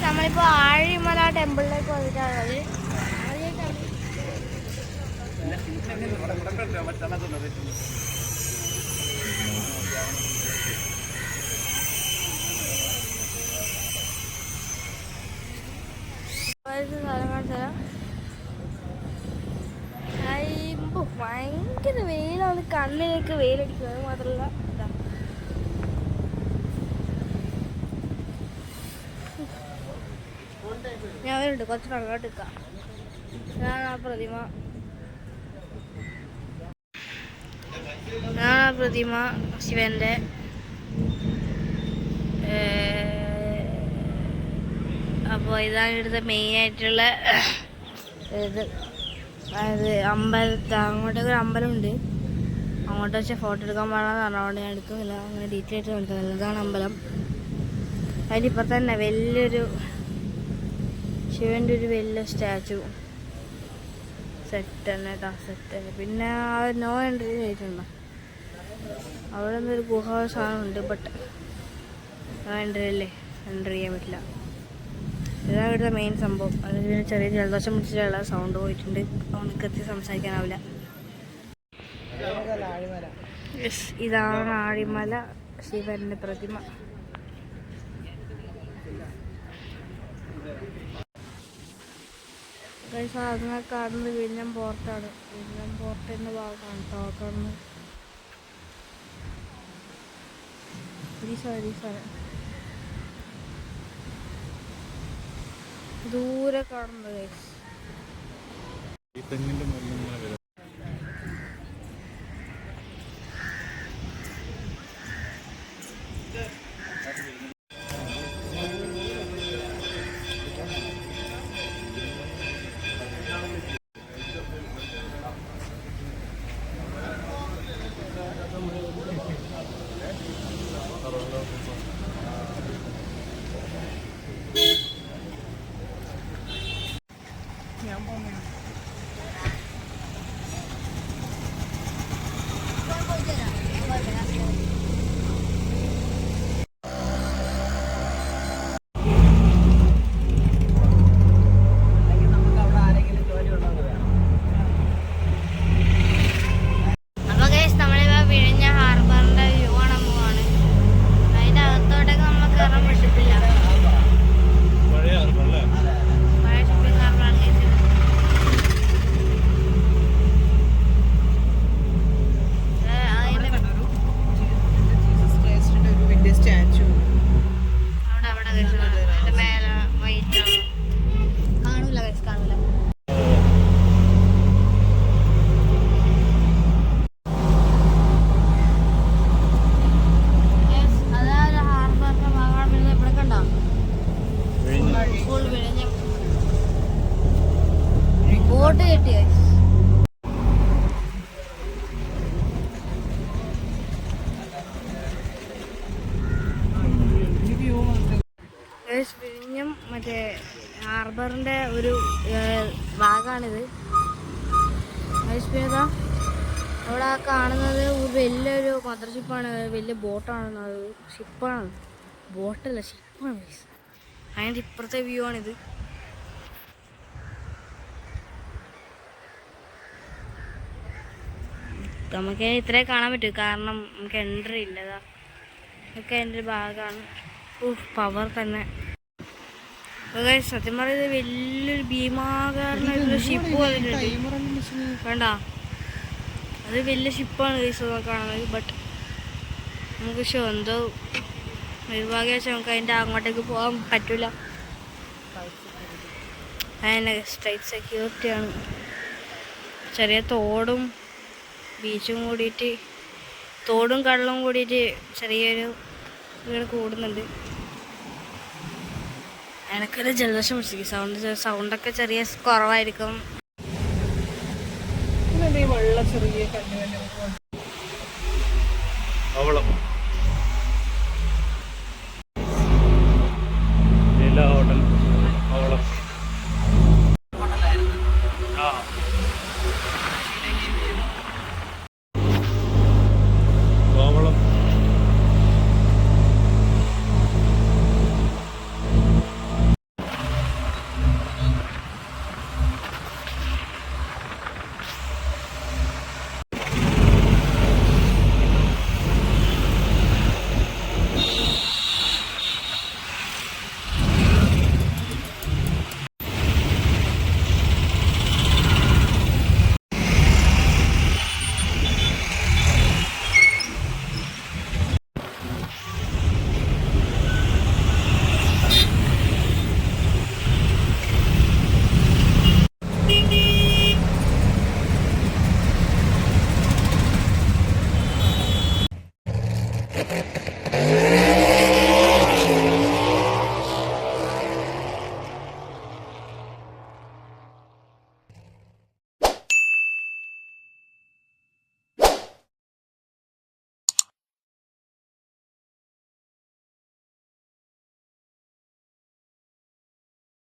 നമ്മളിപ്പോ ആഴിമല ടെമ്പിളിലേക്ക് വന്നിട്ടാണുള്ളത്. ഭയങ്കര വെയിലാണ്, കണ്ണിലേക്ക് വെയിലടിക്കുക. അത് മാത്രമല്ല ഞാൻ വരുന്നുണ്ട്, കുറച്ച് അങ്ങോട്ട് നിൽക്കാം. ഞാൻ ആ പ്രതിമ ശിവന്റെ അപ്പോൾ ഇതാണ് ഇവിടുത്തെ മെയിനായിട്ടുള്ള ഇത്. അതായത് അങ്ങോട്ടൊക്കെ ഒരു അമ്പലമുണ്ട്. അങ്ങോട്ട് വെച്ചാൽ ഫോട്ടോ എടുക്കാൻ പാടാന്ന് പറഞ്ഞുകൊണ്ട് ഞാൻ എടുക്കുന്നില്ല. അങ്ങനെ ഡീറ്റെയിൽ ആയിട്ട് കാണിക്കുന്നില്ല. ഇതാണ് അമ്പലം. അതിൻ്റെ ഇപ്പം തന്നെ വലിയൊരു ശിവൻ്റെ ഒരു വലിയ സ്റ്റാച്ചു സെറ്റ് തന്നെ കേട്ടോ, സെറ്റ് തന്നെ. പിന്നെ ആ നോ എൻട്രി ആയിട്ടുണ്ടോ, അവിടെ നിന്നൊരു ഗുഹ സാധനമുണ്ട്. ബട്ട് നോ എൻട്രി അല്ലേ, എൻട്രി ചെയ്യാൻ പറ്റില്ല. ഇതാണ് ഇവിടുത്തെ മെയിൻ സംഭവം. അതിന് പിന്നെ ചെറിയ ജലദോഷം പിടിച്ചിട്ടുള്ള സൗണ്ട് പോയിട്ടുണ്ട്. അവനക്ക് എത്തി സംസാരിക്കാനാവില്ല. ഇതാണ് ആഴിമല ശിവന്റെ പ്രതിമ. സാധനങ്ങൾ കാണുന്നത് വിഴിഞ്ഞം പോർട്ടാണ്. വിഴിഞ്ഞം പോർട്ടിൻ്റെ ഭാഗമാണ് കാണുന്നത്. ദൂരെ കാണുന്നത് ബോട്ട് കിട്ടിയ വിഴിഞ്ഞം മറ്റേ ഹാർബറിന്റെ ഒരു ഭാഗമാണിത്. അവിടെ കാണുന്നത് വലിയൊരു മദർഷിപ്പാണ്, വലിയ ബോട്ടാണ്. ഷിപ്പാണ്, ബോട്ടല്ല ഷിപ്പാണ്. അതിൻ്റെ ഇപ്പുറത്തെ വ്യൂ ആണിത്. നമുക്ക് ഇത്രേ കാണാൻ പറ്റും, കാരണം നമുക്ക് എൻട്രി ഇല്ലതാ. ഇതൊക്കെ എൻ്റെ ഒരു ഭാഗമാണ്. പവർ തന്നെ. സത്യം പറയുന്നത് വലിയൊരു ഭീമാകാരനായിട്ടുള്ള ഷിപ്പ് വന്നിട്ടുണ്ട്. വേണ്ട, അത് വലിയ ഷിപ്പാണ് കാണുന്നത്. ബട്ട് നമുക്ക് എന്തോ നിർഭാഗ്യം വെച്ചാൽ നമുക്ക് അതിൻ്റെ അങ്ങോട്ടേക്ക് പോകാൻ പറ്റില്ല. അതിന് സ്ട്രൈറ്റ് സെക്യൂരിറ്റിയാണ്. ചെറിയ തോടും ബീച്ചും കൂടിയിട്ട്, തോടും കടലും കൂടിയിട്ട് ചെറിയൊരു വീട് കൂടുന്നുണ്ട്. എനിക്കൊരു ജലദോഷം പിടിച്ചിരിക്കും. സൗണ്ടൊക്കെ ചെറിയ കുറവായിരിക്കും. വെള്ളം ചെറിയ